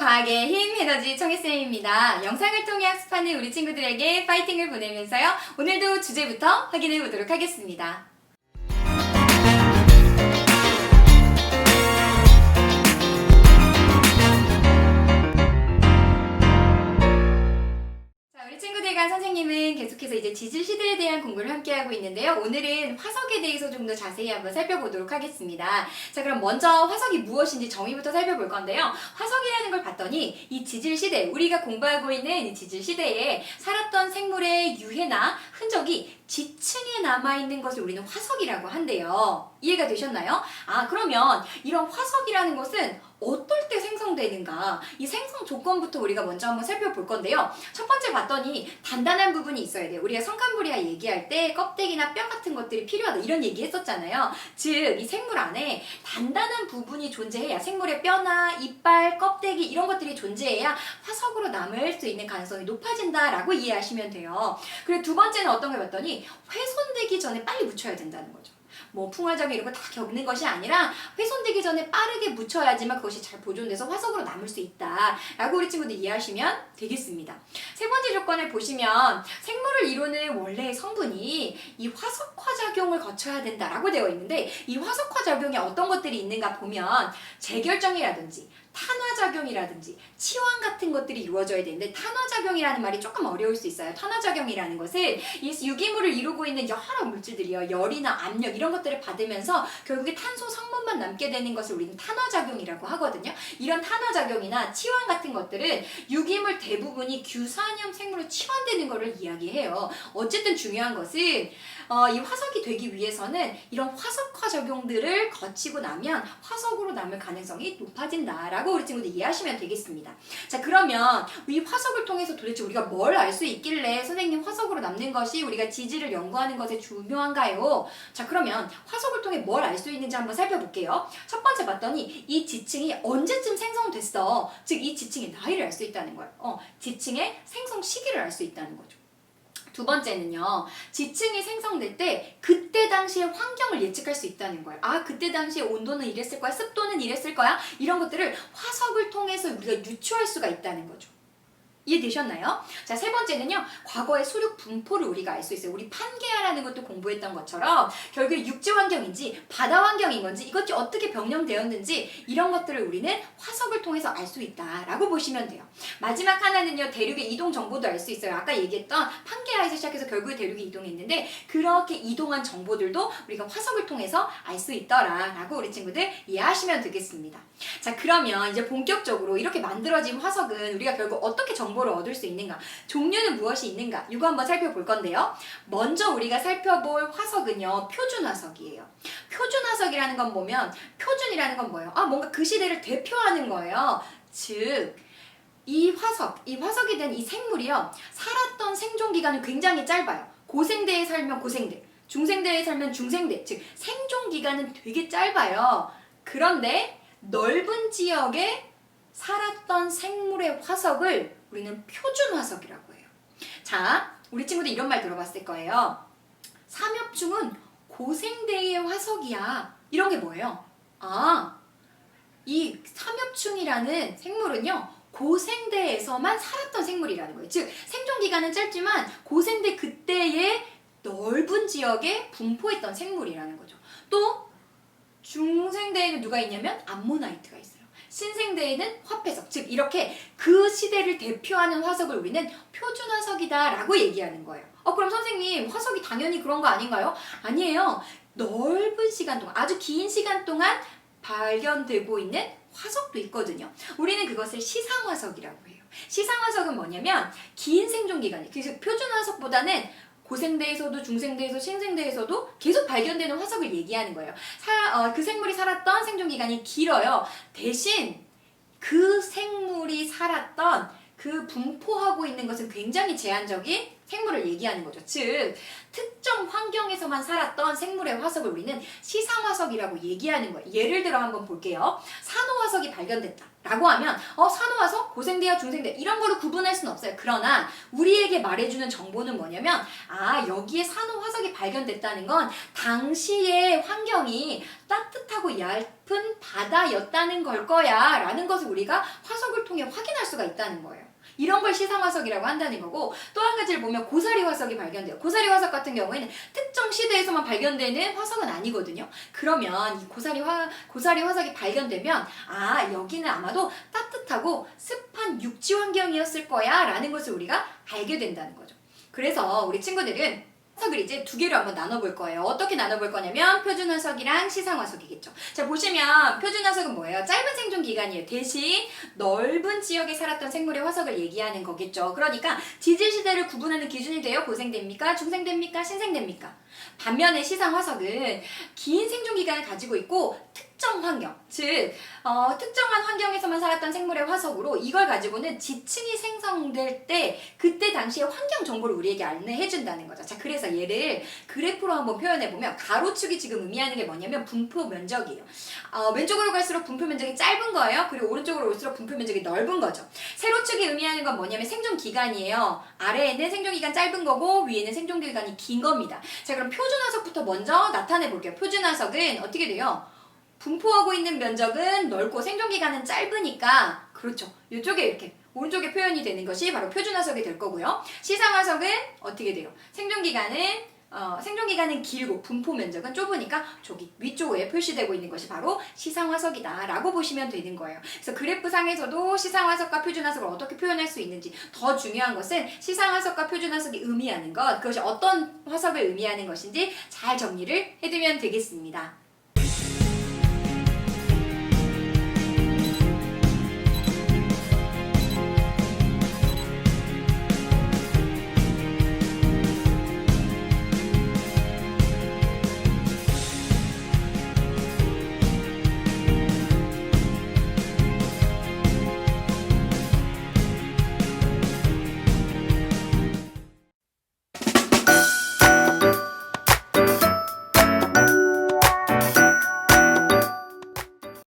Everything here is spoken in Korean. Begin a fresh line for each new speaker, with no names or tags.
과학의 힘 에너지 청혜쌤입니다. 영상을 통해 학습하는 우리 친구들에게 파이팅을 보내면서요. 오늘도 주제부터 확인해 보도록 하겠습니다. 친구들과 선생님은 계속해서 이제 지질 시대에 대한 공부를 함께 하고 있는데요. 오늘은 화석에 대해서 좀 더 자세히 한번 살펴보도록 하겠습니다. 자, 그럼 먼저 화석이 무엇인지 정의부터 살펴볼 건데요. 화석이라는 걸 봤더니 이 지질 시대, 우리가 공부하고 있는 이 지질 시대에 살았던 생물의 유해나 흔적이 지층에 남아있는 것을 우리는 화석이라고 한대요. 이해가 되셨나요? 그러면 이런 화석이라는 것은 어떨 때 생성되는가? 이 생성 조건부터 우리가 먼저 한번 살펴볼 건데요. 첫 번째 봤더니 단단한 부분이 있어야 돼요. 우리가 성칸부리아 얘기할 때 껍데기나 뼈 같은 것들이 필요하다 이런 얘기 했었잖아요. 즉, 이 생물 안에 단단한 부분이 존재해야 생물의 뼈나 이빨, 껍데기 이런 것들이 존재해야 화석으로 남을 수 있는 가능성이 높아진다라고 이해하시면 돼요. 그리고 두 번째는 어떤 걸 봤더니 훼손되기 전에 빨리 묻혀야 된다는 거죠. 뭐 풍화적인 이런 거 다 겪는 것이 아니라 훼손되기 전에 빠르게 묻혀야지만 그것이 잘 보존돼서 화석으로 남을 수 있다라고 우리 친구들 이해하시면 되겠습니다. 세 번째 조건을 보시면 생물을 이루는 원래의 성분이 이 화석화 작용을 거쳐야 된다라고 되어 있는데 이 화석화 작용에 어떤 것들이 있는가 보면 재결정이라든지 탄화작용이라든지 치환 같은 것들이 이루어져야 되는데 탄화작용이라는 말이 조금 어려울 수 있어요. 탄화작용이라는 것은 이 유기물을 이루고 있는 여러 물질들이요. 열이나 압력 이런 것들을 받으면서 결국에 탄소 성분만 남게 되는 것을 우리는 탄화작용이라고 하거든요. 이런 탄화작용이나 치환 같은 것들은 유기물 대부분이 규산형 생물로 치환되는 것을 이야기해요. 어쨌든 중요한 것은 이 화석이 되기 위해서는 이런 화석화 작용들을 거치고 나면 화석으로 남을 가능성이 높아진다라고 우리 친구들 이해하시면 되겠습니다. 자, 그러면 이 화석을 통해서 도대체 우리가 뭘 알 수 있길래 선생님 화석으로 남는 것이 우리가 지질을 연구하는 것에 중요한가요? 자, 그러면 화석을 통해 뭘 알 수 있는지 한번 살펴볼게요. 첫 번째 봤더니 이 지층이 언제쯤 생성됐어. 즉, 이 지층의 나이를 알 수 있다는 거예요. 지층의 생성 시기를 알 수 있다는 거죠. 두 번째는요, 지층이 생성될 때 그때 당시의 환경을 예측할 수 있다는 거예요. 그때 당시에 온도는 이랬을 거야, 습도는 이랬을 거야, 이런 것들을 화석을 통해서 우리가 유추할 수가 있다는 거죠. 이해되셨나요? 자, 세 번째는요, 과거의 수륙 분포를 우리가 알 수 있어요. 우리 판게아라는 것도 공부했던 것처럼 결국에 육지 환경인지 바다 환경인 건지 이것이 어떻게 변형되었는지 이런 것들을 우리는 화석을 통해서 알 수 있다라고 보시면 돼요. 마지막 하나는요, 대륙의 이동 정보도 알 수 있어요. 아까 얘기했던 판게아에서 시작해서 결국에 대륙이 이동했는데 그렇게 이동한 정보들도 우리가 화석을 통해서 알 수 있더라라고 우리 친구들 이해하시면 되겠습니다. 자, 그러면 이제 본격적으로 이렇게 만들어진 화석은 우리가 결국 어떻게 정보를 얻을 수 있는가? 종류는 무엇이 있는가? 이거 한번 살펴볼 건데요. 먼저 우리가 살펴볼 화석은요, 표준화석이에요. 표준화석이라는 건 뭐면, 표준이라는 건 뭐예요? 뭔가 그 시대를 대표하는 거예요. 즉, 이 화석이 된 이 생물이요, 살았던 생존 기간은 굉장히 짧아요. 고생대에 살면 고생대, 중생대에 살면 중생대, 즉 생존 기간은 되게 짧아요. 그런데 넓은 지역에 살았던 생물의 화석을 우리는 표준화석이라고 해요. 자, 우리 친구들 이런 말 들어봤을 거예요. 삼엽충은 고생대의 화석이야. 이런 게 뭐예요? 이 삼엽충이라는 생물은요, 고생대에서만 살았던 생물이라는 거예요. 즉, 생존 기간은 짧지만 고생대 그때의 넓은 지역에 분포했던 생물이라는 거죠. 또 중생대에는 누가 있냐면 암모나이트가 있어요. 신생대에는 화폐석, 즉 이렇게 그 시대를 대표하는 화석을 우리는 표준화석이다라고 얘기하는 거예요. 그럼 선생님, 화석이 당연히 그런 거 아닌가요? 아니에요. 넓은 시간 동안, 아주 긴 시간 동안 발견되고 있는 화석도 있거든요. 우리는 그것을 시상화석이라고 해요. 시상화석은 뭐냐면 긴 생존 기간이, 그래서 표준화석보다는 고생대에서도 중생대에서 신생대에서도 계속 발견되는 화석을 얘기하는 거예요. 그 생물이 살았던 생존 기간이 길어요. 대신 그 생물이 살았던 그 분포하고 있는 것은 굉장히 제한적인 생물을 얘기하는 거죠. 즉 특정 환경에서만 살았던 생물의 화석을 우리는 시상화석이라고 얘기하는 거예요. 예를 들어 한번 볼게요. 산호화석이 발견됐다 라고 하면 산호화석, 고생대야, 중생대 이런 거로 구분할 수는 없어요. 그러나 우리에게 말해주는 정보는 뭐냐면 여기에 산호화석이 발견됐다는 건 당시의 환경이 따뜻하고 얇은 바다였다는 걸 거야 라는 것을 우리가 화석을 통해 확인할 수가 있다는 거예요. 이런 걸 시상화석이라고 한다는 거고, 또 한 가지를 보면 고사리 화석이 발견돼요. 고사리 화석 같은 경우에는 특정 시대에서만 발견되는 화석은 아니거든요. 그러면 이 고사리 화석이 발견되면 여기는 아마도 따뜻하고 습한 육지 환경이었을 거야 라는 것을 우리가 알게 된다는 거죠. 그래서 우리 친구들은 화석을 이제 두 개로 한번 나눠볼 거예요. 어떻게 나눠볼 거냐면 표준화석이랑 시상화석이겠죠. 자, 보시면 표준화석은 뭐예요? 짧은 생존 기간이에요. 대신 넓은 지역에 살았던 생물의 화석을 얘기하는 거겠죠. 그러니까 지질시대를 구분하는 기준이 돼요. 고생대입니까? 중생대입니까? 신생대입니까? 반면에 시상화석은 긴 생존 기간을 가지고 있고 특정 환경, 즉 특정한 환경에서만 살았던 생물의 화석으로 이걸 가지고는 지층이 생성될 때 그때 당시의 환경 정보를 우리에게 안내해준다는 거죠. 자, 그래서 얘를 그래프로 한번 표현해보면 가로축이 지금 의미하는 게 뭐냐면 분포 면적이에요. 왼쪽으로 갈수록 분포 면적이 짧은 거예요. 그리고 오른쪽으로 올수록 분포 면적이 넓은 거죠. 세로축이 의미하는 건 뭐냐면 생존 기간이에요. 아래에는 생존 기간 짧은 거고 위에는 생존 기간이 긴 겁니다. 자, 그럼 표준화석부터 먼저 나타내 볼게요. 표준화석은 어떻게 돼요? 분포하고 있는 면적은 넓고 생존기간은 짧으니까 그렇죠. 이쪽에 이렇게 오른쪽에 표현이 되는 것이 바로 표준화석이 될 거고요. 시상화석은 어떻게 돼요? 생존기간은 길고 분포 면적은 좁으니까 저기 위쪽에 표시되고 있는 것이 바로 시상화석이다 라고 보시면 되는 거예요. 그래서 그래프상에서도 시상화석과 표준화석을 어떻게 표현할 수 있는지, 더 중요한 것은 시상화석과 표준화석이 의미하는 것, 그것이 어떤 화석을 의미하는 것인지 잘 정리를 해두면 되겠습니다.